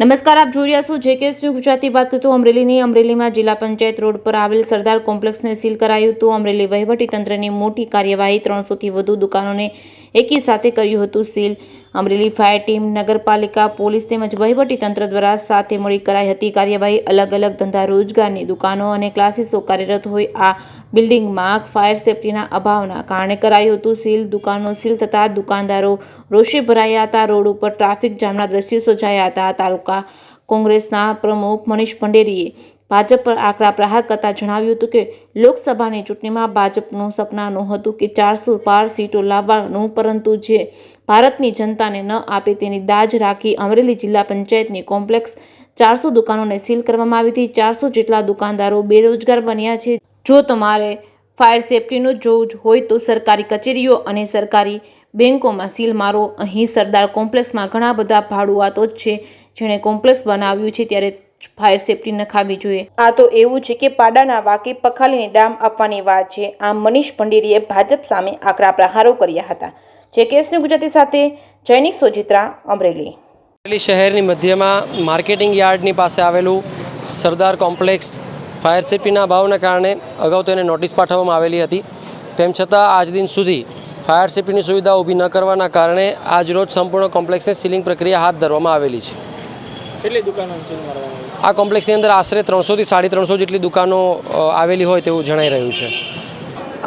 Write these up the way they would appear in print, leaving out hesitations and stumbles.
નમસ્કાર, આપ જોઈ રહ્યા છો જેકેએસ ન્યૂઝ ગુજરાતી. વાત કરતું અમરેલીમાં જિલ્લા પંચાયત રોડ પર આવેલ સરદાર કોમ્પ્લેક્સને સીલ કરાયું હતું. અમરેલી વહીવટીતંત્રની મોટી કાર્યવાહી, 300થી વધુ દુકાનોને એકી સાથે કર્યું હતું સીલ. અમરેલી ફાયર ટીમ, નગરપાલિકા, પોલીસ તેમજ વહીવટીતંત્ર દ્વારા સાથે મળી કરાઈ હતી કાર્યવાહી. અલગ અલગ ધંધા રોજગારની દુકાનો અને ક્લાસીસો કાર્યરત હોય આ બિલ્ડિંગમાં ફાયર સેફટીના અભાવના કારણે કરાયું હતું સીલ. દુકાનો સીલ થતાં દુકાનદારો રોષે ભરાયા હતા. રોડ ઉપર ટ્રાફિક જામના દ્રશ્યો સર્જાયા હતા. તાલુકા કોંગ્રેસના પ્રમુખ મનીષ ભંડેરીએ ભાજપ પર આકરા પ્રહાર કરતા જણાવ્યું હતું કે લોકસભાની ચૂંટણીમાં ભાજપનું સપનાનું હતું કે 400 પાર સીટો લાવવાનું, પરંતુ જે ભારતની જનતાને ન આપે તેની દાજ રાખી અમરેલી જિલ્લા પંચાયતની કોમ્પ્લેક્સ 400 દુકાનોને સીલ કરવામાં આવી હતી. 400 જેટલા દુકાનદારો બેરોજગાર બન્યા છે. જો તમારે ફાયર સેફટીનું જોવું હોય તો સરકારી કચેરીઓ અને સરકારી બેંકોમાં સીલ મારો. અહીં સરદાર કોમ્પ્લેક્સમાં ઘણા બધા ભાડુઆતો જ છે જેણે કોમ્પ્લેક્સ બનાવ્યું છે, ત્યારે ફાયર સેફટી નખાવી જોઈએ. આ તો એવું છે કે પાડાના વાકે પખાલીને ડામ આપવાની વાત છે. આમ મનીષ ભંડેરીએ ભાજપ સામે આકરા પ્રહારો કર્યા હતા. જેકેએસ ન્યૂઝ ગુજરાતી સાથે જૈનિક સોજિત્રા, અમરેલી. અમરેલી શહેરની મધ્યમાં માર્કેટિંગ યાર્ડની પાસે આવેલું સરદાર કોમ્પ્લેક્સ ફાયર સેફટીના અભાવના કારણે અગાઉ તેને નોટિસ પાઠવવામાં આવેલી હતી. તેમ છતાં આજ દિન સુધી ફાયર સેફટીની સુવિધા ઊભી ન કરવાના કારણે આજરોજ સંપૂર્ણ કોમ્પ્લેક્સને સીલિંગ પ્રક્રિયા હાથ ધરવામાં આવેલી છે. કેટલી દુકાનો સીલ મારવામાં આવી? આ કોમ્પ્લેક્સની અંદર આશરે 300થી 350 જેટલી દુકાનો આવેલી હોય તેવું જણાઈ રહ્યું છે.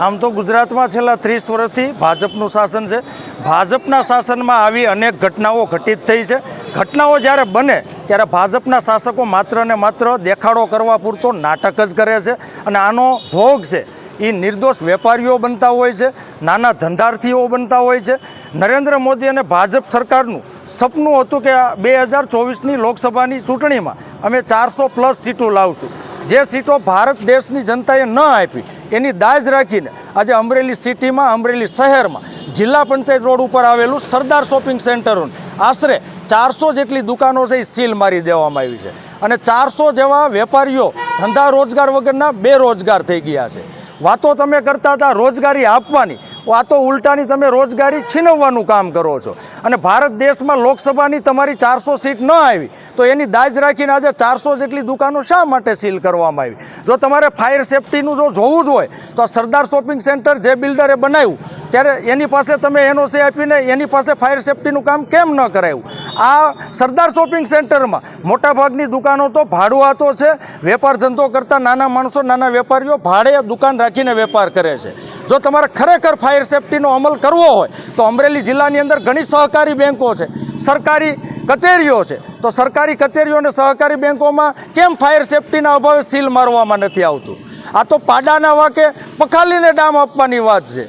આમ તો ગુજરાતમાં છેલ્લા 30 વર્ષથી ભાજપનું શાસન છે. ભાજપના શાસનમાં આવી અનેક ઘટનાઓ ઘટિત થઈ છે. ઘટનાઓ જ્યારે બને ત્યારે ભાજપના શાસકો માત્ર ને માત્ર દેખાડો કરવા પૂરતો નાટક જ કરે છે અને આનો ભોગ છે એ નિર્દોષ વેપારીઓ બનતા હોય છે, નાના ધંધાર્થીઓ બનતા હોય છે. નરેન્દ્ર મોદી અને ભાજપ સરકારનું સપનું હતું કે 2024ની લોકસભાની ચૂંટણીમાં અમે 400+ સીટો લાવશું. જે સીટો ભારત દેશની જનતાએ ન આપી એની દાજ રાખીને આજે અમરેલી સિટીમાં, અમરેલી શહેરમાં જિલ્લા પંચાયત રોડ ઉપર આવેલું સરદાર શોપિંગ સેન્ટરોને આશરે 400 જેટલી દુકાનો છે એ સીલ મારી દેવામાં આવી છે અને 400 જેવા વેપારીઓ ધંધા રોજગાર વગરના બેરોજગાર થઈ ગયા છે. વાતો તમે કરતા હતા રોજગારી આપવાની, વાતો ઉલટાની તમે રોજગારી છીનવવાનું કામ કરો છો. અને ભારત દેશમાં લોકસભાની તમારી 400 સીટ ન આવી તો એની દાજ રાખીને આજે 400 જેટલી દુકાનો શા માટે સીલ કરવામાં આવી? જો તમારે ફાયર સેફટીનું જો જોવું જ હોય તો આ સરદાર શોપિંગ સેન્ટર જે બિલ્ડરે બનાવ્યું ત્યારે એની પાસે તમે એનઓસી આપીને એની પાસે ફાયર સેફટીનું કામ કેમ ન કરાવ્યું? આ સરદાર શોપિંગ સેન્ટરમાં મોટાભાગની દુકાનો તો ભાડુઆતો છે. વેપાર ધંધો કરતા નાના માણસો, નાના વેપારીઓ ભાડે દુકાન રાખીને વેપાર કરે છે. જો તમારે ખરેખર ફાયર સેફટીનો અમલ કરવો હોય તો અમરેલી જિલ્લાની અંદર ઘણી સહકારી બેન્કો છે, સરકારી કચેરીઓ છે, તો સરકારી કચેરીઓ અને સહકારી બેન્કોમાં કેમ ફાયર સેફટીના અભાવે સીલ મારવામાં નથી આવતું? આ તો પાડાના વાકે પખાલીને ડામ આપવાની વાત છે.